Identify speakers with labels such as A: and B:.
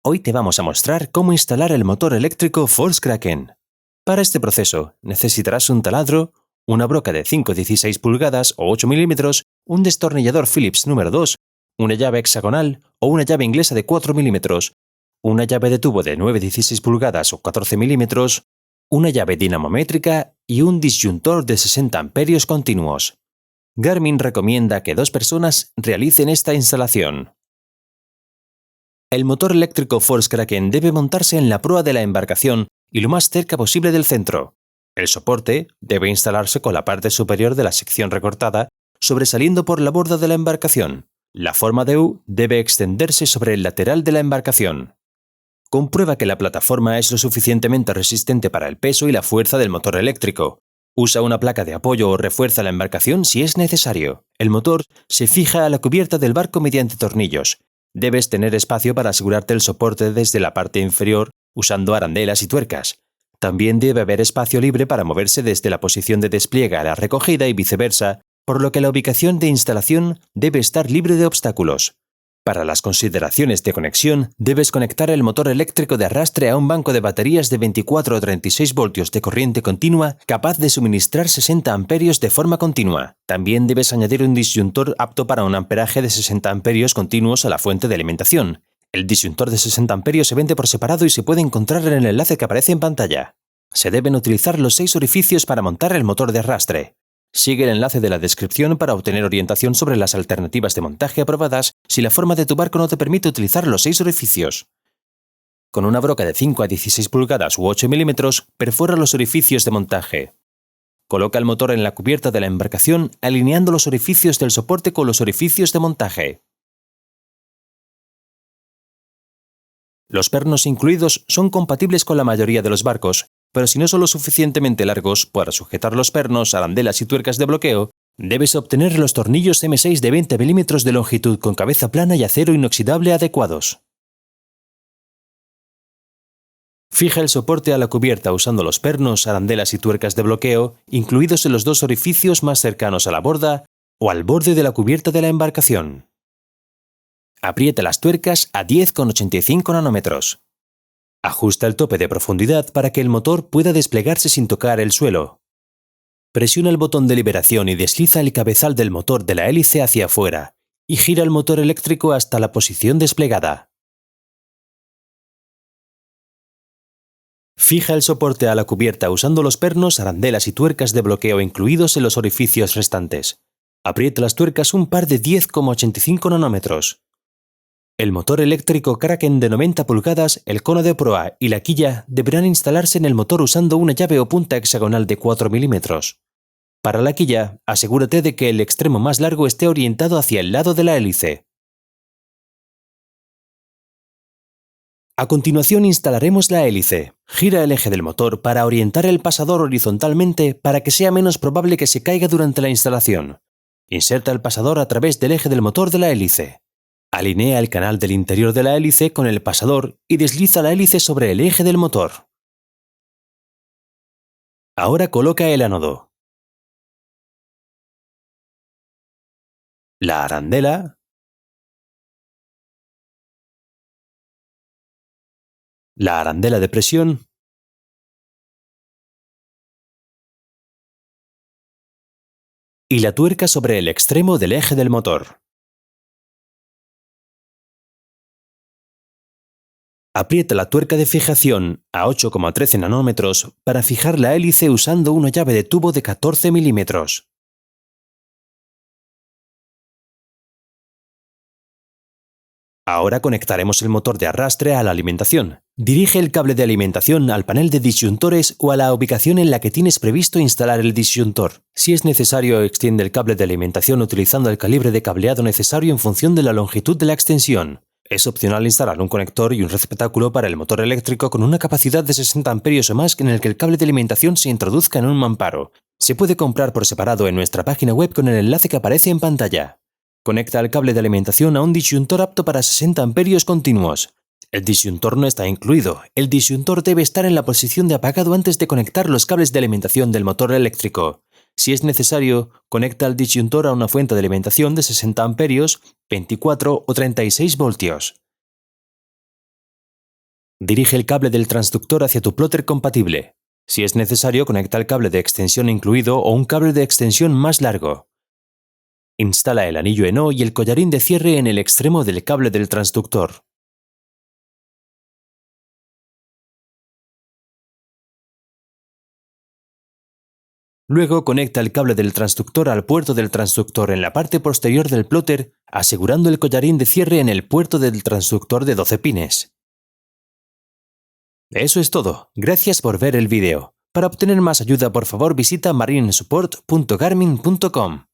A: Hoy te vamos a mostrar cómo instalar el motor eléctrico Volkswagen. Para este proceso necesitarás un taladro, una broca de 5,16 pulgadas o 8 milímetros, un destornillador Phillips número 2, una llave hexagonal o una llave inglesa de 4 milímetros, una llave de tubo de 9,16 pulgadas o 14 milímetros, una llave dinamométrica y un disyuntor de 60 amperios continuos. Garmin recomienda que 2 personas realicen esta instalación. El motor eléctrico Volkswagen debe montarse en la proa de la embarcación y lo más cerca posible del centro. El soporte debe instalarse con la parte superior de la sección recortada, sobresaliendo por la borda de la embarcación. La forma de U debe extenderse sobre el lateral de la embarcación. Comprueba que la plataforma es lo suficientemente resistente para el peso y la fuerza del motor eléctrico. Usa una placa de apoyo o refuerza la embarcación si es necesario. El motor se fija a la cubierta del barco mediante tornillos. Debes tener espacio para asegurarte el soporte desde la parte inferior usando arandelas y tuercas. También debe haber espacio libre para moverse desde la posición de despliegue a la recogida y viceversa, por lo que la ubicación de instalación debe estar libre de obstáculos. Para las consideraciones de conexión, debes conectar el motor eléctrico de arrastre a un banco de baterías de 24 o 36 voltios de corriente continua capaz de suministrar 60 amperios de forma continua. También debes añadir un disyuntor apto para un amperaje de 60 amperios continuos a la fuente de alimentación. El disyuntor de 60 amperios se vende por separado y se puede encontrar en el enlace que aparece en pantalla. Se deben utilizar los 6 orificios para montar el motor de arrastre. Sigue el enlace de la descripción para obtener orientación sobre las alternativas de montaje aprobadas si la forma de tu barco no te permite utilizar los 6 orificios. Con una broca de 5 a 16 pulgadas u 8 milímetros, perfora los orificios de montaje. Coloca el motor en la cubierta de la embarcación alineando los orificios del soporte con los orificios de montaje. Los pernos incluidos son compatibles con la mayoría de los barcos, pero si no son lo suficientemente largos para sujetar los pernos, arandelas y tuercas de bloqueo, debes obtener los tornillos M6 de 20 milímetros de longitud con cabeza plana y acero inoxidable adecuados. Fija el soporte a la cubierta usando los pernos, arandelas y tuercas de bloqueo, incluidos en los 2 orificios más cercanos a la borda o al borde de la cubierta de la embarcación. Aprieta las tuercas a 10,85 nanómetros. Ajusta el tope de profundidad para que el motor pueda desplegarse sin tocar el suelo. Presiona el botón de liberación y desliza el cabezal del motor de la hélice hacia afuera y gira el motor eléctrico hasta la posición desplegada. Fija el soporte a la cubierta usando los pernos, arandelas y tuercas de bloqueo incluidos en los orificios restantes. Aprieta las tuercas un par de 10,85 nanómetros. El motor eléctrico Kraken de 90 pulgadas, el cono de proa y la quilla deberán instalarse en el motor usando una llave o punta hexagonal de 4 milímetros. Para la quilla, asegúrate de que el extremo más largo esté orientado hacia el lado de la hélice. A continuación instalaremos la hélice. Gira el eje del motor para orientar el pasador horizontalmente para que sea menos probable que se caiga durante la instalación. Inserta el pasador a través del eje del motor de la hélice. Alinea el canal del interior de la hélice con el pasador y desliza la hélice sobre el eje del motor. Ahora coloca el ánodo, la arandela, la arandela de presión y la tuerca sobre el extremo del eje del motor. Aprieta la tuerca de fijación a 8,13 nanómetros para fijar la hélice usando una llave de tubo de 14 milímetros. Ahora conectaremos el motor de arrastre a la alimentación. Dirige el cable de alimentación al panel de disyuntores o a la ubicación en la que tienes previsto instalar el disyuntor. Si es necesario, extiende el cable de alimentación utilizando el calibre de cableado necesario en función de la longitud de la extensión. Es opcional instalar un conector y un receptáculo para el motor eléctrico con una capacidad de 60 amperios o más en el que el cable de alimentación se introduzca en un mamparo. Se puede comprar por separado en nuestra página web con el enlace que aparece en pantalla. Conecta el cable de alimentación a un disyuntor apto para 60 amperios continuos. El disyuntor no está incluido. El disyuntor debe estar en la posición de apagado antes de conectar los cables de alimentación del motor eléctrico. Si es necesario, conecta el disyuntor a una fuente de alimentación de 60 amperios, 24 o 36 voltios. Dirige el cable del transductor hacia tu plotter compatible. Si es necesario, conecta el cable de extensión incluido o un cable de extensión más largo. Instala el anillo en O y el collarín de cierre en el extremo del cable del transductor. Luego conecta el cable del transductor al puerto del transductor en la parte posterior del plotter, asegurando el collarín de cierre en el puerto del transductor de 12 pines. Eso es todo. Gracias por ver el vídeo. Para obtener más ayuda, por favor visita marinesupport.garmin.com.